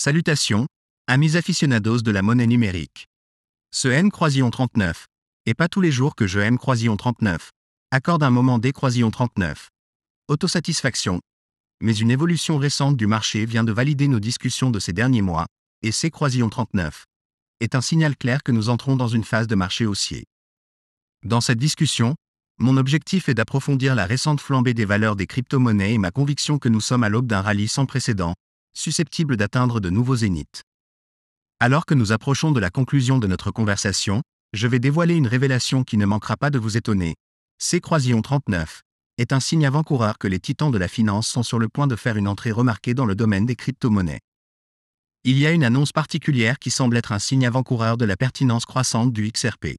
Salutations, amis aficionados de la monnaie numérique. Ce M-Croisillon 39, et pas tous les jours que je aime Croisillon 39, accorde un moment D Croisillon 39. Autosatisfaction. Mais une évolution récente du marché vient de valider nos discussions de ces derniers mois, et C Croisillon 39 est un signal clair que nous entrons dans une phase de marché haussier. Dans cette discussion, mon objectif est d'approfondir la récente flambée des valeurs des crypto-monnaies et ma conviction que nous sommes à l'aube d'un rallye sans précédent, susceptible d'atteindre de nouveaux zéniths. Alors que nous approchons de la conclusion de notre conversation, je vais dévoiler une révélation qui ne manquera pas de vous étonner. C Croisillon 39 est un signe avant-coureur que les titans de la finance sont sur le point de faire une entrée remarquée dans le domaine des crypto-monnaies. Il y a une annonce particulière qui semble être un signe avant-coureur de la pertinence croissante du XRP.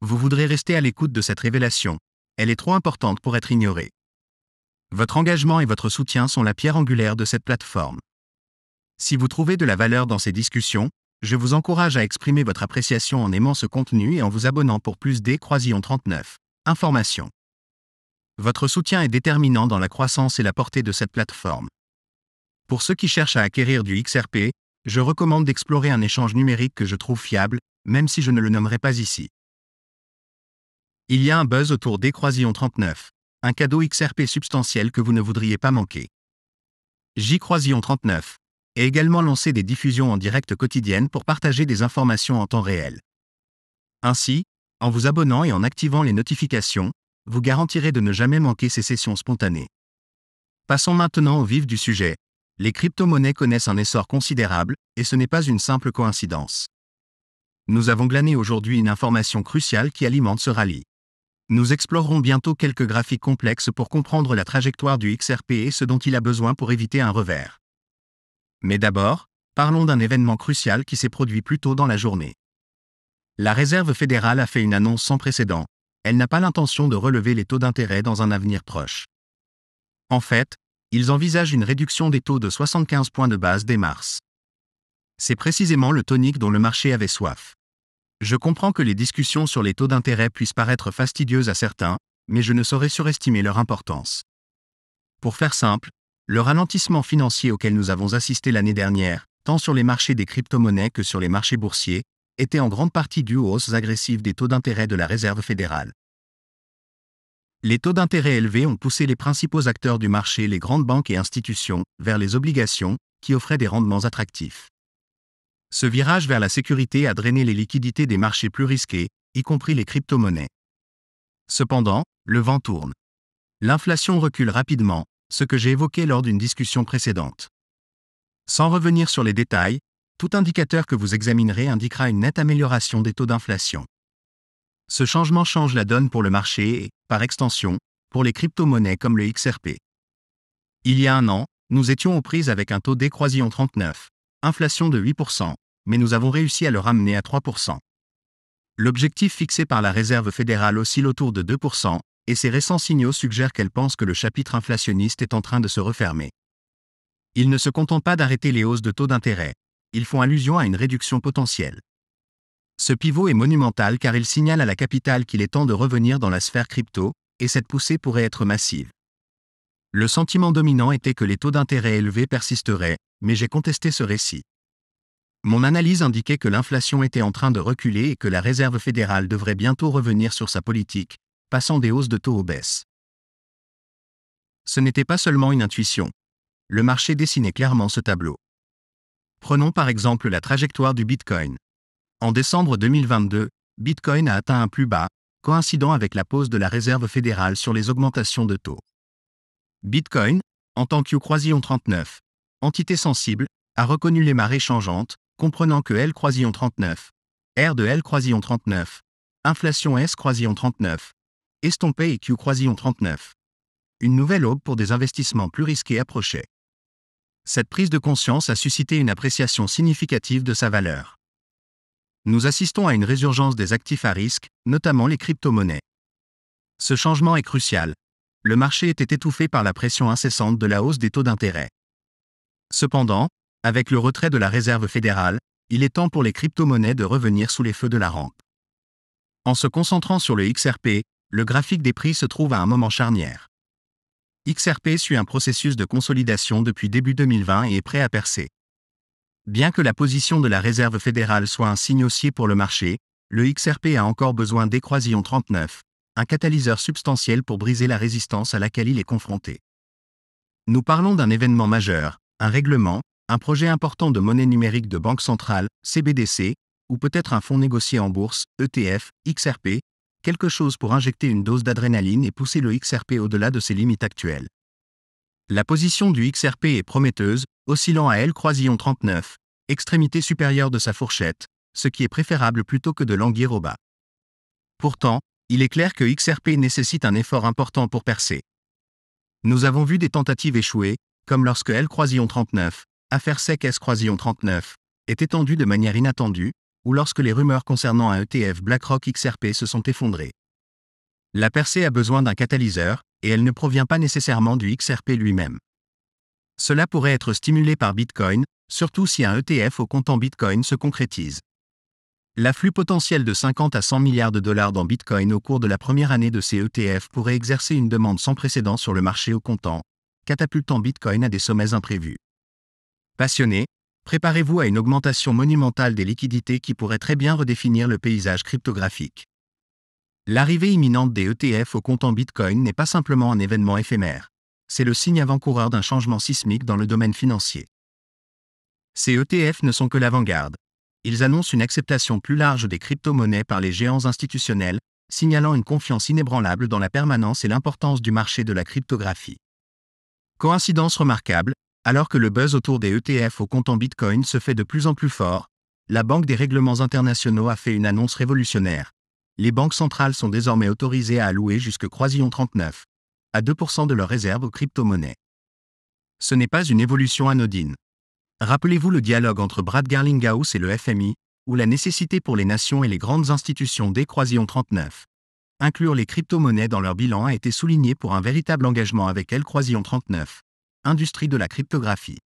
Vous voudrez rester à l'écoute de cette révélation, elle est trop importante pour être ignorée. Votre engagement et votre soutien sont la pierre angulaire de cette plateforme. Si vous trouvez de la valeur dans ces discussions, je vous encourage à exprimer votre appréciation en aimant ce contenu et en vous abonnant pour plus des Croisillon 39. Information. Votre soutien est déterminant dans la croissance et la portée de cette plateforme. Pour ceux qui cherchent à acquérir du XRP, je recommande d'explorer un échange numérique que je trouve fiable, même si je ne le nommerai pas ici. Il y a un buzz autour des Croisillon 39, un cadeau XRP substantiel que vous ne voudriez pas manquer. J Croisillon 39 est également lancé des diffusions en direct quotidiennes pour partager des informations en temps réel. Ainsi, en vous abonnant et en activant les notifications, vous garantirez de ne jamais manquer ces sessions spontanées. Passons maintenant au vif du sujet. Les crypto-monnaies connaissent un essor considérable, et ce n'est pas une simple coïncidence. Nous avons glané aujourd'hui une information cruciale qui alimente ce rallye. Nous explorerons bientôt quelques graphiques complexes pour comprendre la trajectoire du XRP et ce dont il a besoin pour éviter un revers. Mais d'abord, parlons d'un événement crucial qui s'est produit plus tôt dans la journée. La Réserve fédérale a fait une annonce sans précédent. Elle n'a pas l'intention de relever les taux d'intérêt dans un avenir proche. En fait, ils envisagent une réduction des taux de 75 points de base dès mars. C'est précisément le tonique dont le marché avait soif. Je comprends que les discussions sur les taux d'intérêt puissent paraître fastidieuses à certains, mais je ne saurais surestimer leur importance. Pour faire simple, le ralentissement financier auquel nous avons assisté l'année dernière, tant sur les marchés des crypto-monnaies que sur les marchés boursiers, était en grande partie dû aux hausses agressives des taux d'intérêt de la Réserve fédérale. Les taux d'intérêt élevés ont poussé les principaux acteurs du marché, les grandes banques et institutions, vers les obligations, qui offraient des rendements attractifs. Ce virage vers la sécurité a drainé les liquidités des marchés plus risqués, y compris les crypto-monnaies. Cependant, le vent tourne. L'inflation recule rapidement, ce que j'ai évoqué lors d'une discussion précédente. Sans revenir sur les détails, tout indicateur que vous examinerez indiquera une nette amélioration des taux d'inflation. Ce changement change la donne pour le marché et, par extension, pour les crypto-monnaies comme le XRP. Il y a un an, nous étions aux prises avec un taux des Croisillon 39, inflation de 8%, mais nous avons réussi à le ramener à 3%. L'objectif fixé par la Réserve fédérale oscille autour de 2%, et ces récents signaux suggèrent qu'elle pense que le chapitre inflationniste est en train de se refermer. Ils ne se contentent pas d'arrêter les hausses de taux d'intérêt, ils font allusion à une réduction potentielle. Ce pivot est monumental car il signale à la capitale qu'il est temps de revenir dans la sphère crypto, et cette poussée pourrait être massive. Le sentiment dominant était que les taux d'intérêt élevés persisteraient, mais j'ai contesté ce récit. Mon analyse indiquait que l'inflation était en train de reculer et que la Réserve fédérale devrait bientôt revenir sur sa politique, passant des hausses de taux aux baisses. Ce n'était pas seulement une intuition. Le marché dessinait clairement ce tableau. Prenons par exemple la trajectoire du Bitcoin. En décembre 2022, Bitcoin a atteint un plus bas, coïncidant avec la pause de la Réserve fédérale sur les augmentations de taux. Bitcoin, en tant que Croisillon 39, entité sensible, a reconnu les marées changeantes, comprenant que L Croisillon 39, R de L Croisillon 39, inflation S Croisillon 39, estompé et Q Croisillon 39. Une nouvelle aube pour des investissements plus risqués approchait. Cette prise de conscience a suscité une appréciation significative de sa valeur. Nous assistons à une résurgence des actifs à risque, notamment les crypto-monnaies. Ce changement est crucial. Le marché était étouffé par la pression incessante de la hausse des taux d'intérêt. Cependant, avec le retrait de la Réserve fédérale, il est temps pour les crypto-monnaies de revenir sous les feux de la rampe. En se concentrant sur le XRP, le graphique des prix se trouve à un moment charnière. XRP suit un processus de consolidation depuis début 2020 et est prêt à percer. Bien que la position de la Réserve fédérale soit un signe haussier pour le marché, le XRP a encore besoin d'écroisillon 39, un catalyseur substantiel pour briser la résistance à laquelle il est confronté. Nous parlons d'un événement majeur, un règlement, un projet important de monnaie numérique de banque centrale, CBDC, ou peut-être un fonds négocié en bourse, ETF, XRP, quelque chose pour injecter une dose d'adrénaline et pousser le XRP au-delà de ses limites actuelles. La position du XRP est prometteuse, oscillant à L'39, extrémité supérieure de sa fourchette, ce qui est préférable plutôt que de languir au bas. Pourtant, il est clair que XRP nécessite un effort important pour percer. Nous avons vu des tentatives échouer, comme lorsque L'39, affaire SEC S'39, est étendue de manière inattendue, ou lorsque les rumeurs concernant un ETF BlackRock XRP se sont effondrées. La percée a besoin d'un catalyseur, et elle ne provient pas nécessairement du XRP lui-même. Cela pourrait être stimulé par Bitcoin, surtout si un ETF au comptant Bitcoin se concrétise. L'afflux potentiel de 50 à 100 milliards de dollars dans Bitcoin au cours de la première année de ces ETF pourrait exercer une demande sans précédent sur le marché au comptant, catapultant Bitcoin à des sommets imprévus. Passionnés, préparez-vous à une augmentation monumentale des liquidités qui pourrait très bien redéfinir le paysage cryptographique. L'arrivée imminente des ETF au comptant Bitcoin n'est pas simplement un événement éphémère. C'est le signe avant-coureur d'un changement sismique dans le domaine financier. Ces ETF ne sont que l'avant-garde. Ils annoncent une acceptation plus large des crypto-monnaies par les géants institutionnels, signalant une confiance inébranlable dans la permanence et l'importance du marché de la cryptographie. Coïncidence remarquable, alors que le buzz autour des ETF au comptant Bitcoin se fait de plus en plus fort, la Banque des règlements internationaux a fait une annonce révolutionnaire. Les banques centrales sont désormais autorisées à allouer jusque croisillon 39 à 2% de leurs réserves aux crypto-monnaies. Ce n'est pas une évolution anodine. Rappelez-vous le dialogue entre Brad Garlinghouse et le FMI, ou la nécessité pour les nations et les grandes institutions des croisillons 39. Inclure les crypto-monnaies dans leur bilan a été souligné pour un véritable engagement avec L croisillon 39, industrie de la cryptographie.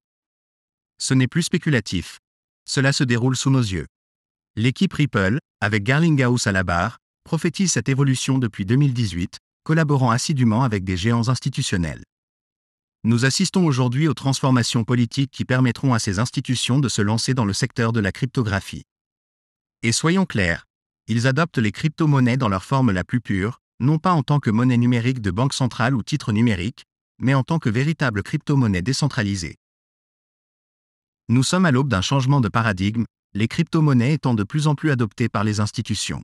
Ce n'est plus spéculatif. Cela se déroule sous nos yeux. L'équipe Ripple, avec Garlinghouse à la barre, prophétise cette évolution depuis 2018, collaborant assidûment avec des géants institutionnels. Nous assistons aujourd'hui aux transformations politiques qui permettront à ces institutions de se lancer dans le secteur de la cryptographie. Et soyons clairs, ils adoptent les crypto-monnaies dans leur forme la plus pure, non pas en tant que monnaie numérique de banque centrale ou titre numérique, mais en tant que véritable crypto-monnaie décentralisée. Nous sommes à l'aube d'un changement de paradigme, les crypto-monnaies étant de plus en plus adoptées par les institutions.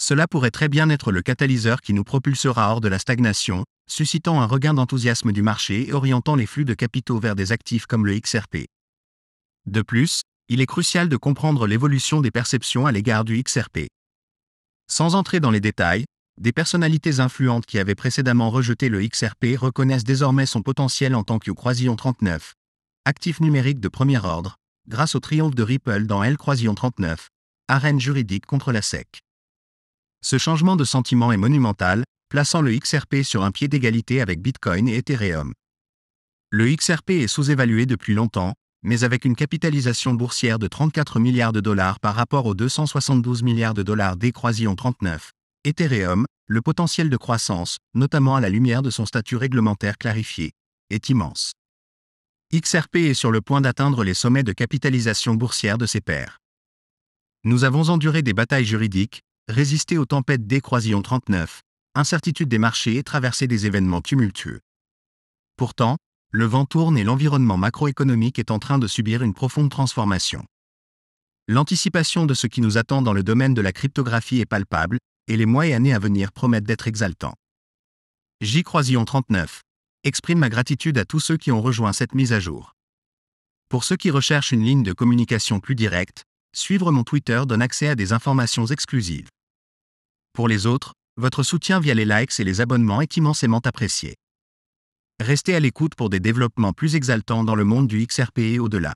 Cela pourrait très bien être le catalyseur qui nous propulsera hors de la stagnation, suscitant un regain d'enthousiasme du marché et orientant les flux de capitaux vers des actifs comme le XRP. De plus, il est crucial de comprendre l'évolution des perceptions à l'égard du XRP. Sans entrer dans les détails, des personnalités influentes qui avaient précédemment rejeté le XRP reconnaissent désormais son potentiel en tant que croisillon 39, actif numérique de premier ordre, grâce au triomphe de Ripple dans L croisillon 39, arène juridique contre la SEC. Ce changement de sentiment est monumental, plaçant le XRP sur un pied d'égalité avec Bitcoin et Ethereum. Le XRP est sous-évalué depuis longtemps, mais avec une capitalisation boursière de 34 milliards de dollars par rapport aux 272 milliards de dollars des croisillons 39, Ethereum, le potentiel de croissance, notamment à la lumière de son statut réglementaire clarifié, est immense. XRP est sur le point d'atteindre les sommets de capitalisation boursière de ses pairs. Nous avons enduré des batailles juridiques, résisté aux tempêtes des croisillons 39, incertitude des marchés et traversé des événements tumultueux. Pourtant, le vent tourne et l'environnement macroéconomique est en train de subir une profonde transformation. L'anticipation de ce qui nous attend dans le domaine de la cryptographie est palpable, et les mois et années à venir promettent d'être exaltants. J croisillon 39 exprime ma gratitude à tous ceux qui ont rejoint cette mise à jour. Pour ceux qui recherchent une ligne de communication plus directe, suivre mon Twitter donne accès à des informations exclusives. Pour les autres, votre soutien via les likes et les abonnements est immensément apprécié. Restez à l'écoute pour des développements plus exaltants dans le monde du XRP et au-delà.